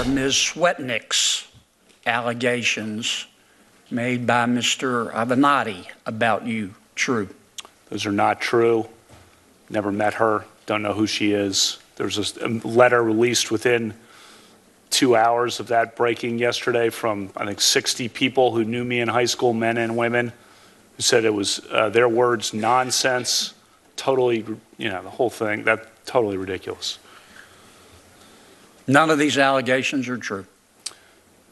Are Ms. Swetnick's allegations made by Mr. Avenatti about you true? Those are not true. Never met her. Don't know who she is. There was a letter released within 2 hours of that breaking yesterday from, I think, 60 people who knew me in high school, men and women, who said it was, their words, nonsense, totally, the whole thing, that's totally ridiculous. None of these allegations are true.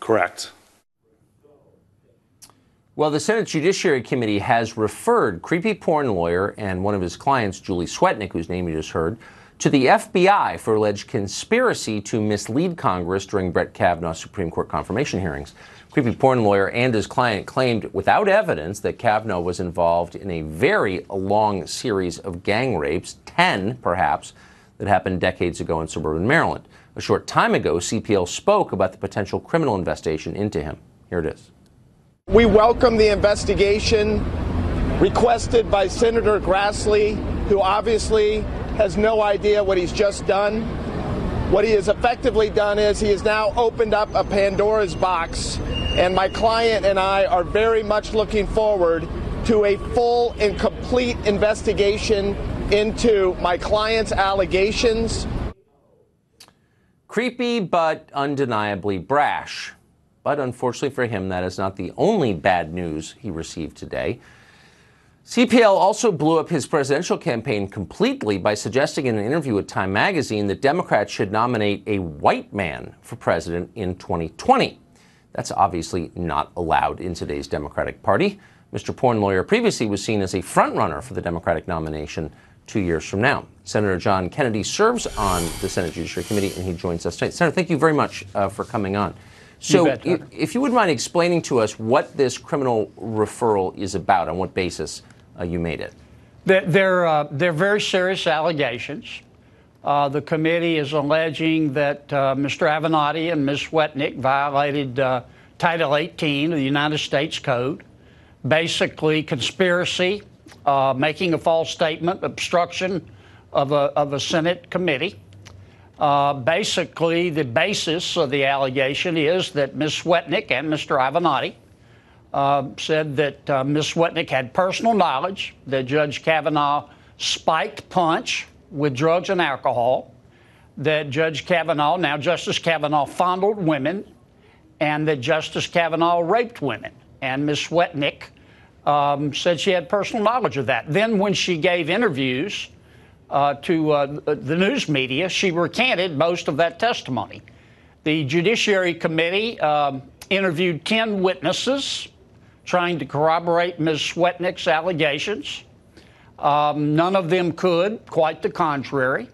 Correct. Well, the Senate Judiciary Committee has referred creepy porn lawyer and one of his clients, Julie Swetnick, whose name you just heard, to the FBI for alleged conspiracy to mislead Congress during Brett Kavanaugh's Supreme Court confirmation hearings. Creepy porn lawyer and his client claimed without evidence that Kavanaugh was involved in a very long series of gang rapes, 10 perhaps, that happened decades ago in suburban Maryland. A short time ago, CPL spoke about the potential criminal investigation into him. Here it is. We welcome the investigation requested by Senator Grassley, who obviously has no idea what he's just done. What he has effectively done is he has now opened up a Pandora's box, and my client and I are very much looking forward to a full and complete investigation into my client's allegations. Creepy, but undeniably brash. But unfortunately for him, that is not the only bad news he received today. CPL also blew up his presidential campaign completely by suggesting in an interview with Time magazine that Democrats should nominate a white man for president in 2020. That's obviously not allowed in today's Democratic Party. Mr. Porn Lawyer previously was seen as a frontrunner for the Democratic nomination 2 years from now. Senator John Kennedy serves on the Senate Judiciary Committee, and he joins us tonight. Senator, thank you very much for coming on. So if you would mind explaining to us what this criminal referral is about, on what basis you made it. They're very serious allegations. The committee is alleging that Mr. Avenatti and Ms. Swetnick violated Title 18 of the United States Code, basically conspiracy, making a false statement, obstruction of a Senate committee. Basically, the basis of the allegation is that Ms. Swetnick and Mr. Avenatti said that Ms. Swetnick had personal knowledge that Judge Kavanaugh spiked punch with drugs and alcohol, that Judge Kavanaugh, now Justice Kavanaugh, fondled women, and that Justice Kavanaugh raped women. And Ms. Swetnick said she had personal knowledge of that. Then when she gave interviews to the news media, she recanted most of that testimony. The Judiciary Committee interviewed 10 witnesses trying to corroborate Ms. Swetnick's allegations. None of them could, quite the contrary.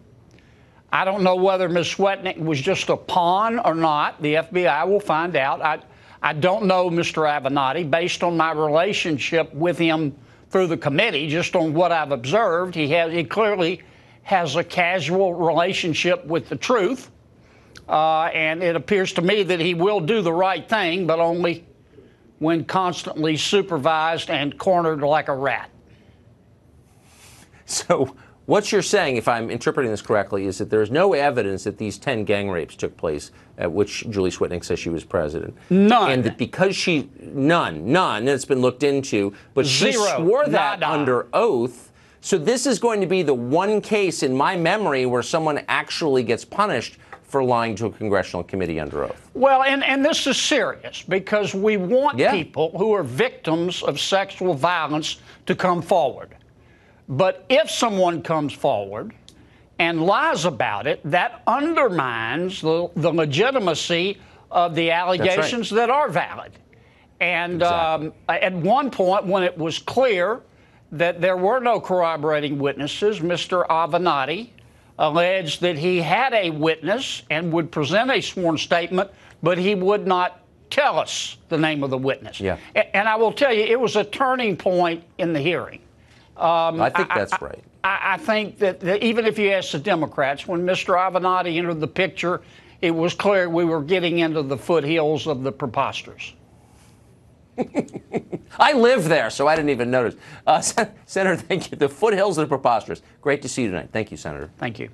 I don't know whether Ms. Swetnick was just a pawn or not. The FBI will find out. I don't know Mr. Avenatti. Based on my relationship with him through the committee, just on what I've observed, he clearly has a casual relationship with the truth. And it appears to me that he will do the right thing, but only when constantly supervised and cornered like a rat. So what you're saying, if I'm interpreting this correctly, is that there's no evidence that these 10 gang rapes took place at which Julie Swetnick says she was president. None. And that because none, it's been looked into, but Zero. She swore that Nada. under oath. So this is going to be the one case in my memory where someone actually gets punished for lying to a congressional committee under oath. Well, and this is serious because we want people who are victims of sexual violence to come forward. But if someone comes forward and lies about it, that undermines the legitimacy of the allegations that are valid. And at one point, when it was clear that there were no corroborating witnesses, Mr. Avenatti alleged that he had a witness and would present a sworn statement, but he would not tell us the name of the witness. Yeah. And I will tell you, it was a turning point in the hearing. I think that's right. I think that even if you ask the Democrats, when Mr. Avenatti entered the picture, it was clear we were getting into the foothills of the preposterous. I live there, so I didn't even notice. Senator, thank you. The foothills of the preposterous. Great to see you tonight. Thank you, Senator. Thank you.